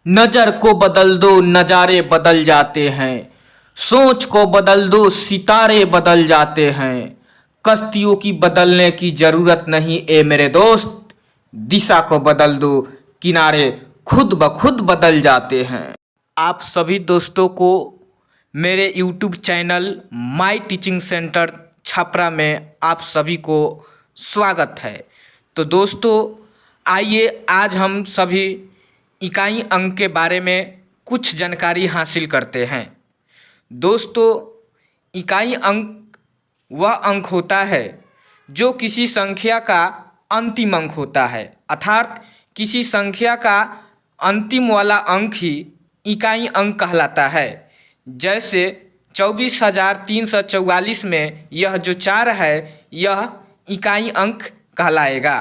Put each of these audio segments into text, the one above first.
नजर को बदल दो नजारे बदल जाते हैं। सोच को बदल दो सितारे बदल जाते हैं। कश्तियों की बदलने की जरूरत नहीं ए मेरे दोस्त। दिशा को बदल दो किनारे खुद ब खुद बदल जाते हैं। आप सभी दोस्तों को मेरे YouTube channel my teaching centre Chhapra में आप सभी को स्वागत है। तो दोस्तों आइए आज हम सभी इकाई अंक के बारे में कुछ जानकारी हासिल करते हैं। दोस्तों इकाई अंक वह अंक होता है जो किसी संख्या का अंतिम अंक होता है, अर्थात किसी संख्या का अंतिम वाला अंक ही इकाई अंक कहलाता है। जैसे 24,344 में यह जो 4 है यह इकाई अंक कहलाएगा।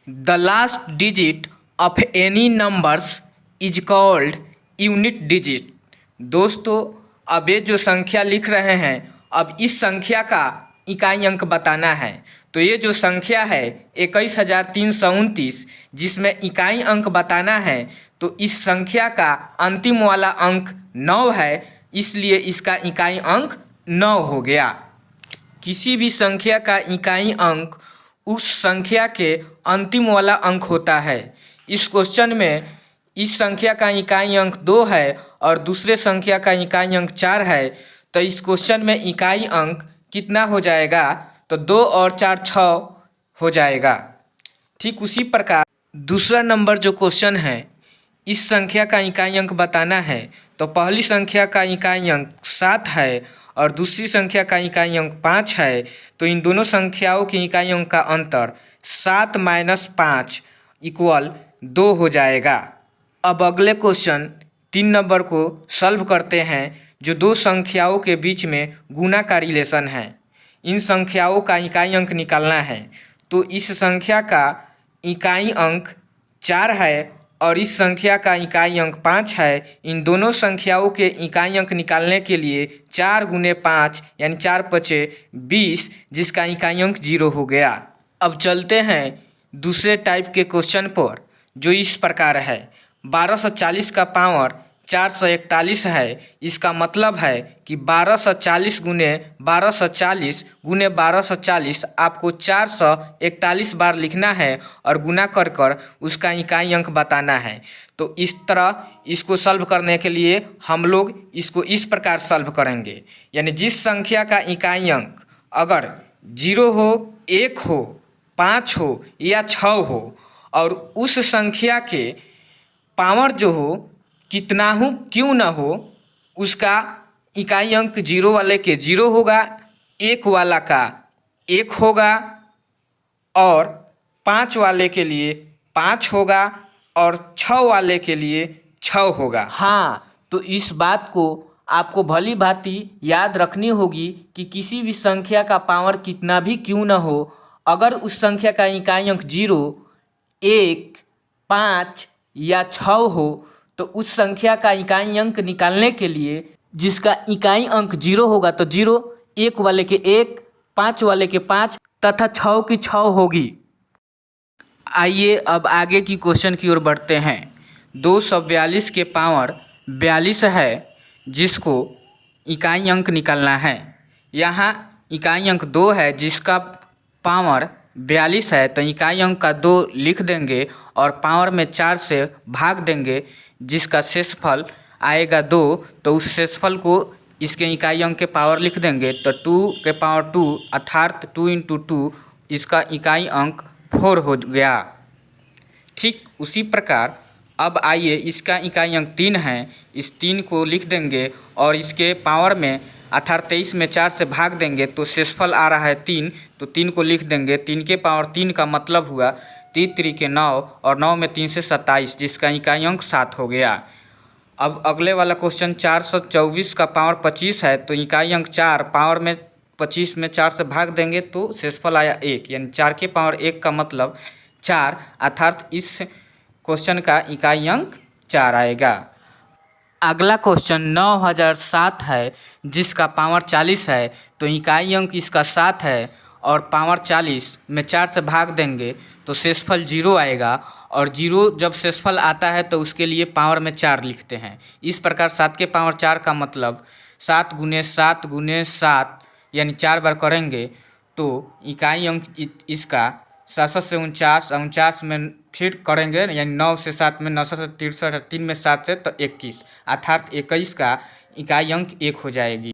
The last digit of any numbers is called unit digit. दोस्तों अब ये जो संख्या लिख रहे हैं, अब इस संख्या का इकाई अंक बताना है। तो ये जो संख्या है 21,329 जिसमें इकाई अंक बताना है, तो इस संख्या का अंतिम वाला अंक 9 है, इसलिए इसका इकाई अंक 9 हो गया। किसी भी संख्या का इकाई अंक उस संख्या के अंतिम वाला अंक होता है। इस क्वेश्चन में इस संख्या का इकाई अंक 2 है और दूसरे संख्या का इकाई अंक 4 है, तो इस क्वेश्चन में इकाई अंक कितना हो जाएगा? तो 2 और 4 6 हो जाएगा। ठीक उसी प्रकार दूसरा नंबर जो क्वेश्चन है, इस संख्या का इकाई अंक बताना है। तो पहली संख्या का इकाई अंक 7 है और दूसरी संख्या का इकाई अंक 5 है, तो इन दोनों संख्याओं के इकाई अंक का अंतर 7 - 5 = 2 हो जाएगा। अब अगले क्वेश्चन 3 नंबर को सॉल्व करते हैं, जो दो संख्याओं के बीच में गुणा का रिलेशन है। इन संख्याओं का इकाई अंक निकालना है। तो इस संख्या का इकाई अंक 4 है और इस संख्या का इकाई अंक 5 है। इन दोनों संख्याओं के इकाई अंक निकालने के लिए 4 × 5 यानी 4 × 5 = 20, जिसका इकाई अंक 0 हो गया। अब चलते हैं दूसरे टाइप के क्वेश्चन पर, जो इस प्रकार है। 1240 का पावर 441 है। इसका मतलब है कि 1240 × 1240 × 1240 आपको 441 बार लिखना है और गुना कर कर उसका इकाई अंक बताना है। तो इस तरह इसको सॉल्व करने के लिए हम लोग इसको इस प्रकार सॉल्व करेंगे, यानी जिस संख्या का इकाई अंक अगर 0 हो, 1 हो, 5 हो या 6 हो और उस संख्या के पावर जो हो कितना हो क्यों ना हो, उसका इकाई अंक 0 वाले के 0 होगा, 1 वाला का 1 होगा और 5 वाले के लिए 5 होगा और 6 वाले के लिए 6 होगा। हाँ, तो इस बात को आपको भली भांति याद रखनी होगी कि किसी भी संख्या का पावर कितना भी क्यों ना हो, अगर उस संख्या का इकाई अंक 0, 1, 5 या 6 हो, तो उस संख्या का इकाई अंक निकालने के लिए जिसका इकाई अंक 0 होगा तो 0, 1 वाले के 1, 5 वाले के 5 तथा 6 की 6 होगी। आइए अब आगे की क्वेश्चन की ओर बढ़ते हैं। 242 के पावर 42 है, जिसको इकाई अंक निकालना है। यहाँ इकाई अंक 2 है जिसका पावर 42 है, तो इकाई अंक का 2 लिख देंगे और पावर में 4 से भाग देंगे, जिसका शेषफल आएगा 2। तो उस शेषफल को इसके इकाई अंक के पावर लिख देंगे, तो 2 के पावर 2 अर्थात 2 × 2 इसका इकाई अंक 4 हो गया। ठीक उसी प्रकार अब आइए इसका इकाई अंक 3 है, इस 3 को लिख देंगे और इसके पावर में अर्थात 23 में 4 से भाग देंगे, तो शेषफल आ रहा है 3, तो 3 को लिख देंगे। 3 के पावर 3 का मतलब हुआ 3 × 3 = 9 और 9 में 3 से 27, जिसका इकाई अंक 7 हो गया। अब अगले वाला क्वेश्चन 424 का पावर 25 है, तो इकाई अंक 4, पावर में 25 में 4 से भाग देंगे तो शेषफल आया 1, यानी 4 के पावर 1 का मतलब 4, अर्थात इस क्वेश्चन का इकाई अंक 4 आएगा। अगला क्वेश्चन 9007 है, जिसका पावर 40 है, तो इकाई अंक इसका 7 है और पावर 40 में 4 से भाग देंगे तो शेषफल 0 आएगा और 0 जब शेषफल आता है तो उसके लिए पावर में 4 लिखते हैं। इस प्रकार 7 के पावर 4 का मतलब 7 गुने 7 गुने 7 यानी 4 बार करेंगे तो इकाई अंक इसका 7 से 49, 49 में फिर करेंगे यानी 9 से 7 में 9 से 63, 3 में 7 से तो 21, अर्थात 21 का इकाई अंक 1 हो जाएगी।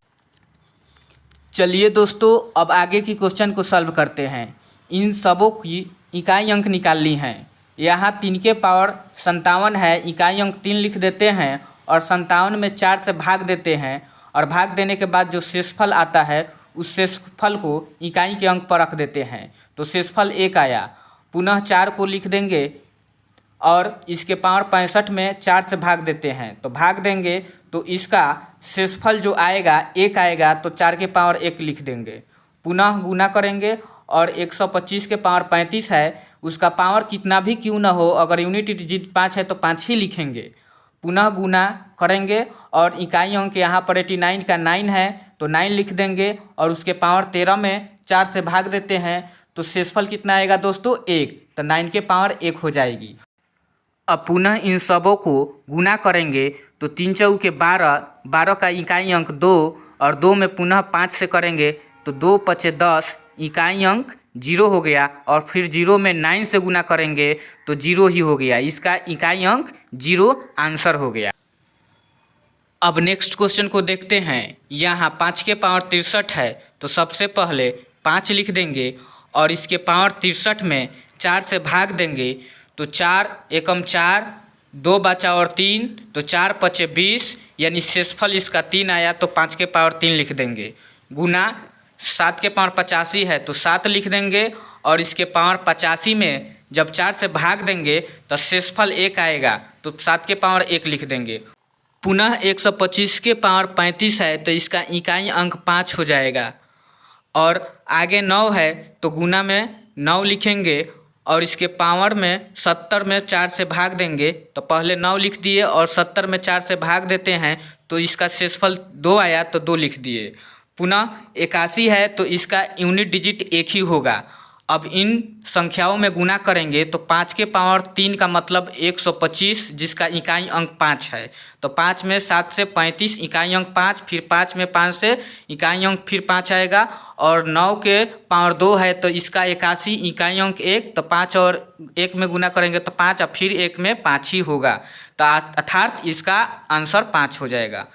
चलिए दोस्तों, अब आगे की क्वेश्चन को सॉल्व करते हैं। इन सबों की इकाई अंक निकालनी है। यहाँ 3 के पावर 57 है, इकाई अंक 3 लिख देते हैं और 57 में 4 से भाग देते हैं और भाग देने के बाद जो शेषफल आता है उस शेषफल को इकाई के अंक पर रख देते हैं तो शेषफल 1 आया। पुनः 4 को लिख देंगे और इसके पावर 65 में 4 से भाग देते हैं तो भाग देंगे तो इसका शेषफल जो आएगा 1 आएगा तो 4 के पावर 1 लिख देंगे। पुनः गुना करेंगे और 125 के पावर 35 है, उसका पावर कितना भी क्यों ना हो, अगर यूनिट डिजिट 5 है तो 5 ही लिखेंगे। पुनः गुना करेंगे और इकाई अंक यहाँ पर 89 का 9 है तो 9 लिख देंगे और उसके पावर 13 में 4 से भाग देते हैं तो शेषफल कितना आएगा दोस्तों 1, तो 9 के पावर 1 हो जाएगी। अब पुनः इन सबों को गुना करेंगे तो 3 चौके 12, 12 का इकाई अंक 2 और 2 में पुनः 5 से करेंगे तो 2 पचे 10, इकाई अंक 0 हो गया और फिर 0 में 9 से गुना करेंगे तो 0 ही हो गया, इसका इकाई अंक 0 आंसर हो गया। अब नेक्स्ट क्वेश्चन को देखते हैं। यहाँ 5 के पावर 63 है तो सबसे पहले 5 लिख देंगे और इसके पावर 63 में 4 से भाग देंगे तो 4 एकम 4, 2 बचा और 3 तो 4 पचे 20 यानी शेषफल इसका 3 आया तो 5 के पावर 3 लिख देंगे। गुना 7 के पावर 85 है तो 7 लिख देंगे और इसके पावर 85 में जब 4 से भाग देंगे तो शेषफल 1 आएगा तो 7 के पावर 1 लिख देंगे। पुनः 125 के पावर 35 है तो इसका इकाई अंक 5 हो जाएगा और आगे 9 है तो गुना में 9 लिखेंगे और इसके पावर में 70 में 4 से भाग देंगे तो पहले 9 लिख दिए और 70 में 4 से भाग देते हैं तो इसका शेषफल 2 आया तो 2 लिख दिए। पुनः 81 है तो इसका यूनिट डिजिट 1 ही होगा। अब इन संख्याओं में गुना करेंगे तो 5 के पावर 3 का मतलब 125 जिसका इकाई अंक 5 है तो 5 में 7 से 35 इकाई अंक 5, फिर 5 में 5 से इकाई अंक फिर 5 आएगा और 9 के पावर 2 है तो इसका 81 इकाई अंक 1 तो 5 और 1 में गुना करेंगे तो 5 और फिर 1 में 5 ही होगा तो अर्थात इसका आंसर 5 हो जाएगा।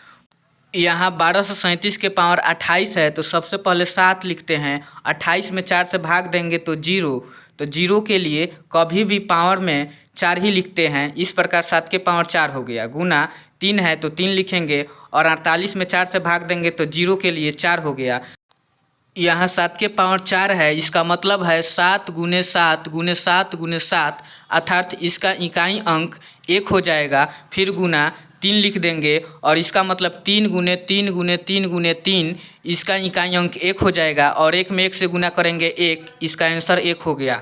यहाँ 1237 के पावर 28 है तो सबसे पहले 7 लिखते हैं, 28 में 4 से भाग देंगे तो 0, तो 0 के लिए कभी भी पावर में 4 ही लिखते हैं। इस प्रकार 7 के पावर 4 हो गया। गुना 3 है तो 3 लिखेंगे और 48 में 4 से भाग देंगे तो 0 के लिए 4 हो गया। यहाँ 7 के पावर 4 है, इसका मतलब है 7 गुने 7 गुने 7 गुने 7 अर्थात इसका इकाई अंक 1 हो जाएगा। फिर गुना 3 लिख देंगे और इसका मतलब 3 गुने 3 गुने 3 गुने 3 इसका इकाई अंक 1 हो जाएगा और 1 में 1 से गुना करेंगे 1, इसका आंसर 1 हो गया।